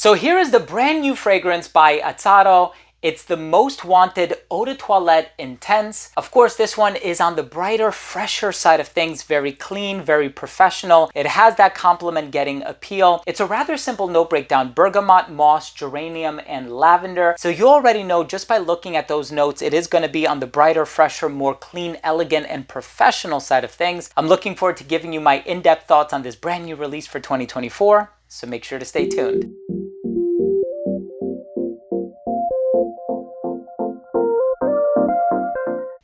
So here is the brand new fragrance by Azzaro. It's the most wanted Eau de Toilette Intense. Of course, this one is on the brighter, fresher side of things, very clean, very professional. It has that compliment getting appeal. It's a rather simple note breakdown: bergamot, moss, geranium, and lavender. So you already know just by looking at those notes, it is going to be on the brighter, fresher, more clean, elegant, and professional side of things. I'm looking forward to giving you my in-depth thoughts on this brand new release for 2024. So make sure to stay tuned.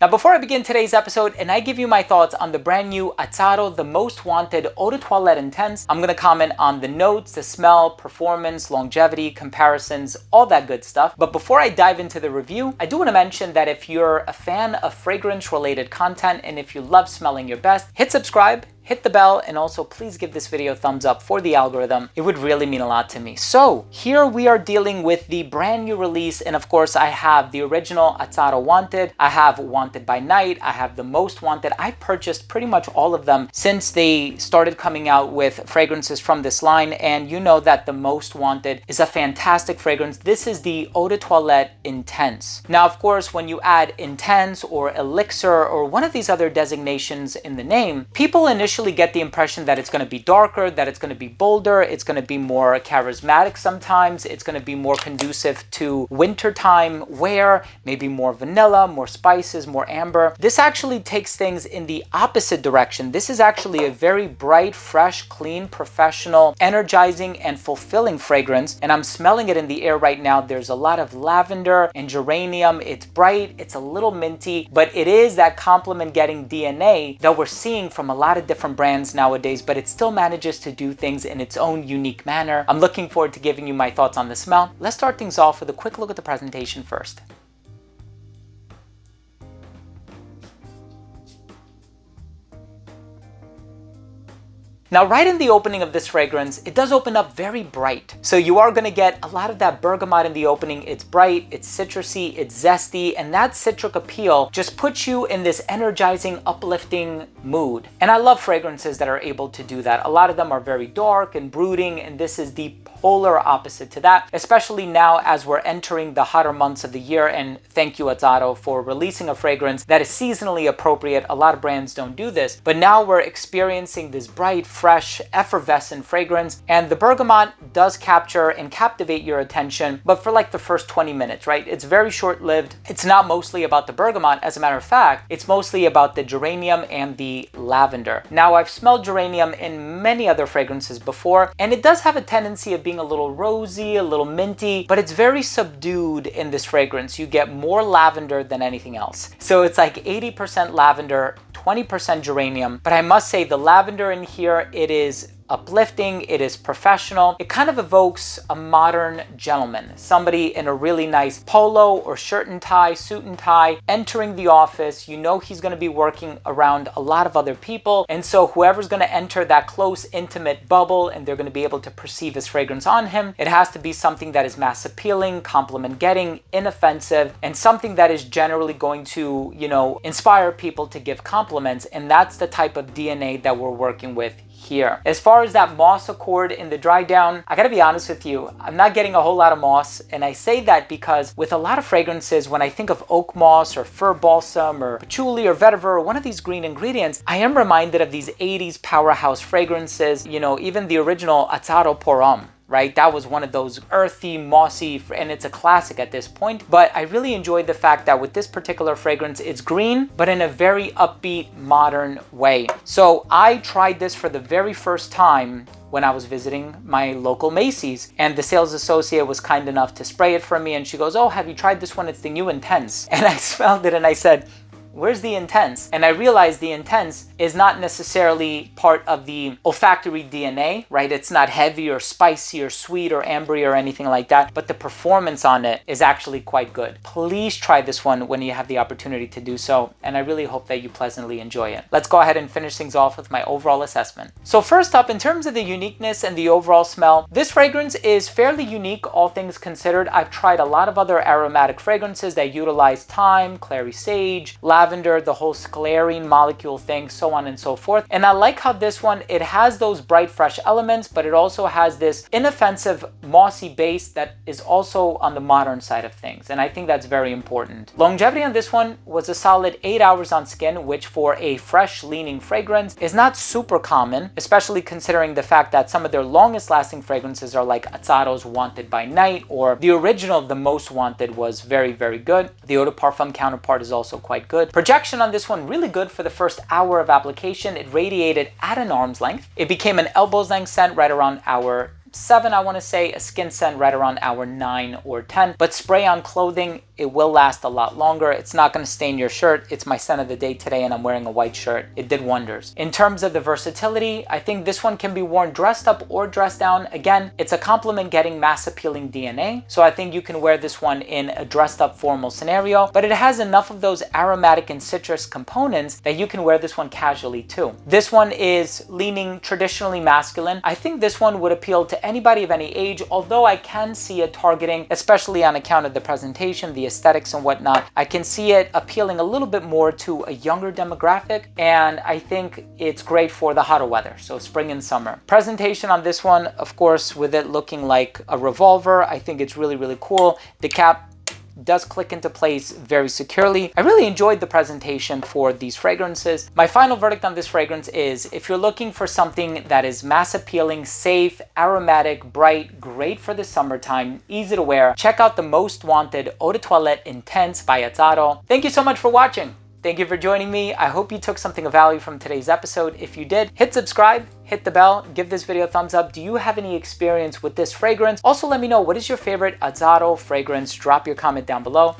Now, before I begin today's episode and I give you my thoughts on the brand new Azzaro, the most wanted Eau de Toilette Intense, I'm going to comment on the notes, the smell, performance, longevity, comparisons, all that good stuff. But before I dive into the review, I do want to mention that if you're a fan of fragrance-related content and if you love smelling your best, hit subscribe, hit the bell, and also please give this video a thumbs up for the algorithm. It would really mean a lot to me. So here we are dealing with the brand new release, and of course I have the original Azzaro Wanted, I have Wanted by Night, I have the Most Wanted. I purchased pretty much all of them since they started coming out with fragrances from this line, and you know that the Most Wanted is a fantastic fragrance. This is the Eau de Toilette Intense. Now, of course, when you add Intense or Elixir or one of these other designations in the name, people initially get the impression that it's going to be darker, that it's going to be bolder, it's going to be more charismatic sometimes, it's going to be more conducive to wintertime wear, maybe more vanilla, more spices, more amber. This actually takes things in the opposite direction. This is actually a very bright, fresh, clean, professional, energizing, and fulfilling fragrance, and I'm smelling it in the air right now. There's a lot of lavender and geranium. It's bright, it's a little minty, but it is that compliment-getting DNA that we're seeing from a lot of different brands nowadays, but it still manages to do things in its own unique manner. I'm looking forward to giving you my thoughts on the smell. Let's start things off with a quick look at the presentation first. Now, right in the opening of this fragrance, it does open up very bright. So you are going to get a lot of that bergamot in the opening. It's bright, it's citrusy, it's zesty, and that citric appeal just puts you in this energizing, uplifting mood. And I love fragrances that are able to do that. A lot of them are very dark and brooding, and this is the polar opposite to that, especially now as we're entering the hotter months of the year. And thank you, Azzaro, for releasing a fragrance that is seasonally appropriate. A lot of brands don't do this, but now we're experiencing this bright, fresh, effervescent fragrance, and the bergamot does capture and captivate your attention, but for like the first 20 minutes, right? It's very short-lived. It's not mostly about the bergamot. As a matter of fact, it's mostly about the geranium and the lavender. Now, I've smelled geranium in many other fragrances before, and it does have a tendency of being a little rosy, a little minty, but it's very subdued in this fragrance. You get more lavender than anything else. So it's like 80% lavender, 20% geranium, but I must say the lavender in here, it is uplifting, it is professional. It kind of evokes a modern gentleman, somebody in a really nice polo or shirt and tie, suit and tie, entering the office. You know he's going to be working around a lot of other people, and so whoever's going to enter that close, intimate bubble and they're going to be able to perceive his fragrance on him, it has to be something that is mass appealing, compliment getting, inoffensive, and something that is generally going to, you know, inspire people to give compliments. And that's the type of DNA that we're working with here. As far as that moss accord in the dry down, I gotta be honest with you, I'm not getting a whole lot of moss, and I say that because with a lot of fragrances, when I think of oak moss or fir balsam or patchouli or vetiver or one of these green ingredients, I am reminded of these 80s powerhouse fragrances, you know, even the original Azzaro Pour Homme. Right? That was one of those earthy, mossy, and it's a classic at this point. But I really enjoyed the fact that with this particular fragrance, it's green, but in a very upbeat, modern way. So I tried this for the very first time when I was visiting my local Macy's, and the sales associate was kind enough to spray it for me, and she goes, "Oh, have you tried this one? It's the new Intense." And I smelled it and I said, "Where's the Intense?" And I realized the Intense is not necessarily part of the olfactory DNA, right? It's not heavy or spicy or sweet or ambery or anything like that, but the performance on it is actually quite good. Please try this one when you have the opportunity to do so, and I really hope that you pleasantly enjoy it. Let's go ahead and finish things off with my overall assessment. So first up, in terms of the uniqueness and the overall smell, this fragrance is fairly unique, all things considered. I've tried a lot of other aromatic fragrances that utilize thyme, clary sage, lavender, lavender, the whole sclarine molecule thing, so on and so forth. And I like how this one, it has those bright, fresh elements, but it also has this inoffensive, mossy base that is also on the modern side of things. And I think that's very important. Longevity on this one was a solid 8 hours on skin, which for a fresh leaning fragrance is not super common, especially considering the fact that some of their longest lasting fragrances are like Azzaro's Wanted by Night, or the original The Most Wanted was very, very good. The Eau de Parfum counterpart is also quite good. Projection on this one, really good for the first hour of application. It radiated at an arm's length. It became an elbow's length scent right around hour 7, I want to say, a skin scent right around hour 9 or 10. But spray on clothing, it will last a lot longer. It's not going to stain your shirt. It's my scent of the day today and I'm wearing a white shirt. It did wonders. In terms of the versatility, I think this one can be worn dressed up or dressed down. Again, it's a compliment getting mass appealing DNA. So I think you can wear this one in a dressed up formal scenario, but it has enough of those aromatic and citrus components that you can wear this one casually too. This one is leaning traditionally masculine. I think this one would appeal to anybody of any age, although I can see it targeting, especially on account of the presentation, the aesthetics and whatnot, I can see it appealing a little bit more to a younger demographic, and I think it's great for the hotter weather, so spring and summer. Presentation on this one, of course, with it looking like a revolver, I think it's really, really cool. The cap does click into place very securely. I really enjoyed the presentation for these fragrances. My final verdict on this fragrance is, if you're looking for something that is mass appealing, safe, aromatic, bright, great for the summertime, easy to wear, check out the Most Wanted Eau de Toilette Intense by Azzaro. Thank you so much for watching. Thank you for joining me. I hope you took something of value from today's episode. If you did, hit subscribe, hit the bell, give this video a thumbs up. Do you have any experience with this fragrance? Also, let me know, what is your favorite Azzaro fragrance? Drop your comment down below.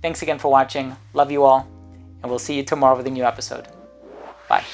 Thanks again for watching. Love you all, and we'll see you tomorrow with a new episode. Bye.